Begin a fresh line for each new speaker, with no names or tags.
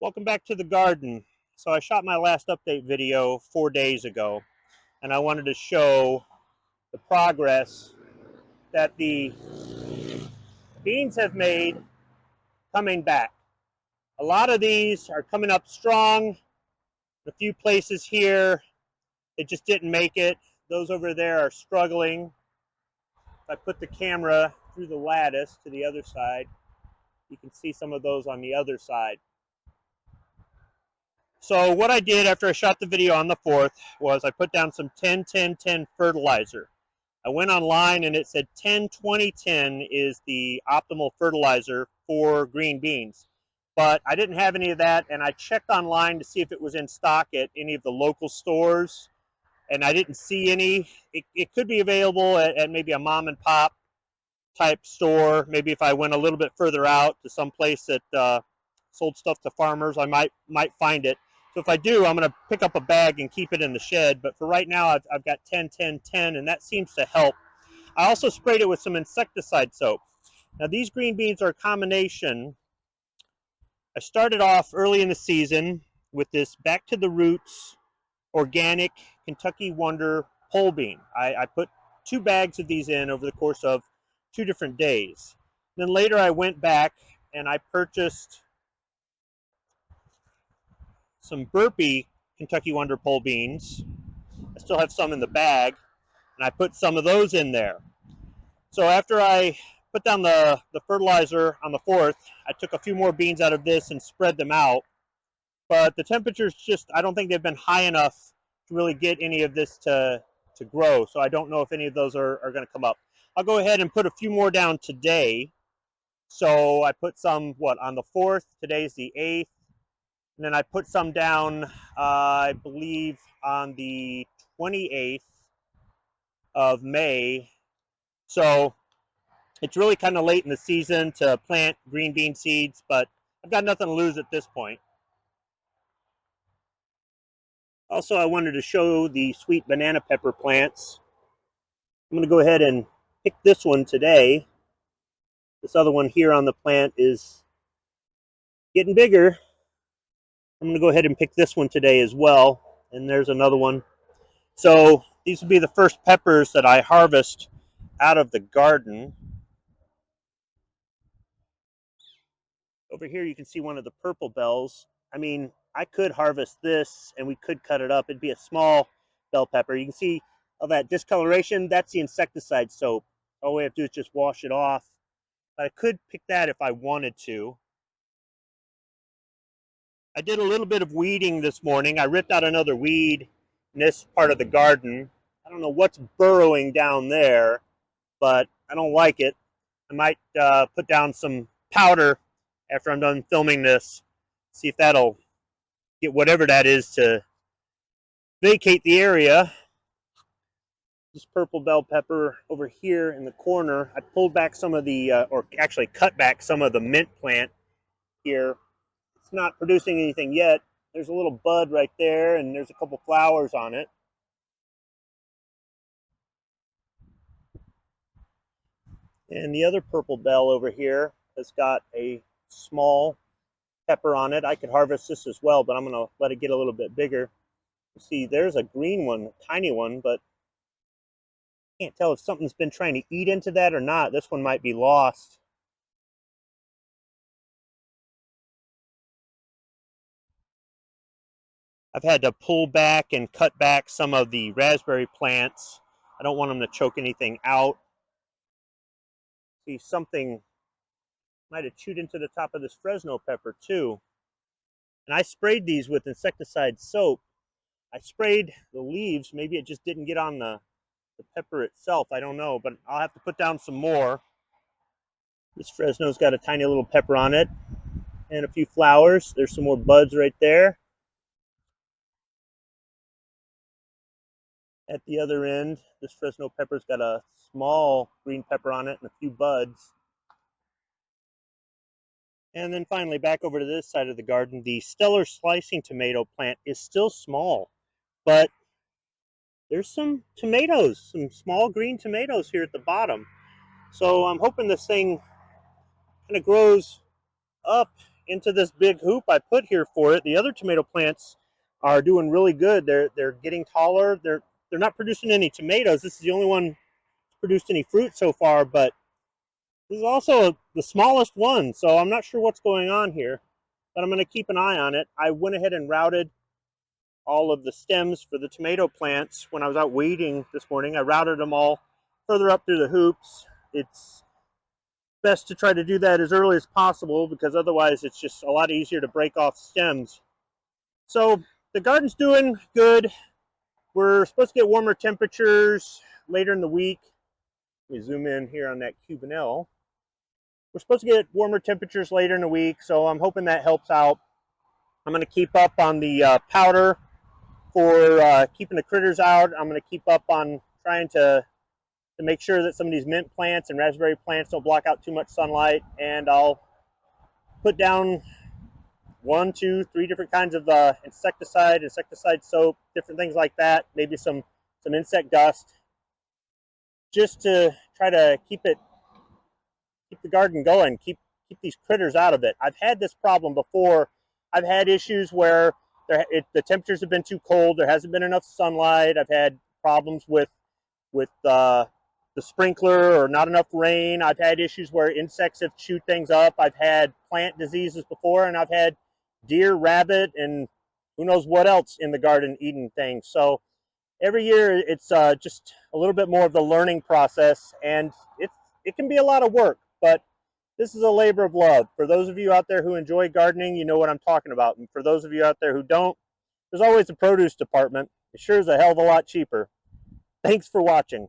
Welcome back to the garden. So I shot my last update video 4 days ago, and I wanted to show the progress that the beans have made coming back. A lot of these are coming up strong. A few places here, it just didn't make it. Those over there are struggling. If I put the camera through the lattice to the other side, you can see some of those on the other side. So what I did after I shot the video on the 4th was I put down some 10-10-10 fertilizer. I went online and it said 10-20-10 is the optimal fertilizer for green beans. But I didn't have any of that, and I checked online to see if it was in stock at any of the local stores, and I didn't see any. It could be available at maybe a mom and pop type store. Maybe if I went a little bit further out to some place that sold stuff to farmers, I might find it. So if I do, I'm going to pick up a bag and keep it in the shed. But for right now, I've got 10-10-10, and that seems to help. I also sprayed it with some insecticide soap. Now, these green beans are a combination. I started off early in the season with this Back to the Roots organic Kentucky Wonder pole bean. I put 2 bags of these in over the course of 2 different days. Then later I went back and I purchased some Burpee Kentucky Wonder pole beans. I still have some in the bag, and I put some of those in there. So after I put down the fertilizer on the 4th, I took a few more beans out of this and spread them out. But the temperatures just, I don't think they've been high enough to really get any of this to grow. So I don't know if any of those are going to come up. I'll go ahead and put a few more down today. So I put some, on the 4th, today's the 8th. And then I put some down, I believe, on the 28th of May. So it's really kind of late in the season to plant green bean seeds, but I've got nothing to lose at this point. Also, I wanted to show the sweet banana pepper plants. I'm going to go ahead and pick this one today. This other one here on the plant is getting bigger. I'm going to go ahead and pick this one today as well. And there's another one. So these will be the first peppers that I harvest out of the garden. Over here you can see one of the purple bells. I mean, I could harvest this and we could cut it up. It'd be a small bell pepper. You can see all that discoloration. That's the insecticide soap. All we have to do is just wash it off. But I could pick that if I wanted to. I did a little bit of weeding this morning. I ripped out another weed in this part of the garden. I don't know what's burrowing down there, but I don't like it. I might put down some powder after I'm done filming this, see if that'll get whatever that is to vacate the area. This purple bell pepper over here in the corner, I pulled back some of the, or actually cut back some of the mint plant here. It's not producing anything yet. There's a little bud right there, and there's a couple flowers on it. And the other purple bell over here has got a small pepper on it. I could harvest this as well, but I'm going to let it get a little bit bigger. You see, there's a green one, a tiny one, but I can't tell if something's been trying to eat into that or not. This one might be lost. I've had to pull back and cut back some of the raspberry plants. I don't want them to choke anything out. See, something might have chewed into the top of this Fresno pepper too. And I sprayed these with insecticide soap. I sprayed the leaves. Maybe it just didn't get on the pepper itself. I don't know, but I'll have to put down some more. This Fresno's got a tiny little pepper on it and a few flowers. There's some more buds right there. At the other end, this Fresno pepper's got a small green pepper on it and a few buds. And then finally, back over to this side of the garden, the stellar slicing tomato plant is still small, but there's some tomatoes, some small green tomatoes here at the bottom. So I'm hoping this thing kind of grows up into this big hoop I put here for it. The other tomato plants are doing really good. They're getting taller. They're not producing any tomatoes. This is the only one that's produced any fruit so far, but this is also the smallest one, so I'm not sure what's going on here, but I'm going to keep an eye on it. I went ahead and routed all of the stems for the tomato plants when I was out weeding this morning. I routed them all further up through the hoops. It's best to try to do that as early as possible because otherwise it's just a lot easier to break off stems. So the garden's doing good. We're supposed to get warmer temperatures later in the week. Let me zoom in here on that Cubanelle. We're supposed to get warmer temperatures later in the week, so I'm hoping that helps out. I'm going to keep up on the powder for keeping the critters out. I'm going to keep up on trying to make sure that some of these mint plants and raspberry plants don't block out too much sunlight, and I'll put down 1, 2, 3 different kinds of insecticide soap, different things like that, maybe some insect dust, just to try to keep the garden going, keep these critters out of it. I've had this problem before. I've had issues where the temperatures have been too cold, there hasn't been enough sunlight. I've had problems with the sprinkler or not enough rain. I've had issues where insects have chewed things up. I've had plant diseases before, and I've had deer, rabbit, and who knows what else in the garden eating things. So every year it's just a little bit more of the learning process, and it can be a lot of work, but this is a labor of love. For those of you out there who enjoy gardening, you know what I'm talking about. And for those of you out there who don't, there's always the produce department. It sure is a hell of a lot cheaper. Thanks for watching.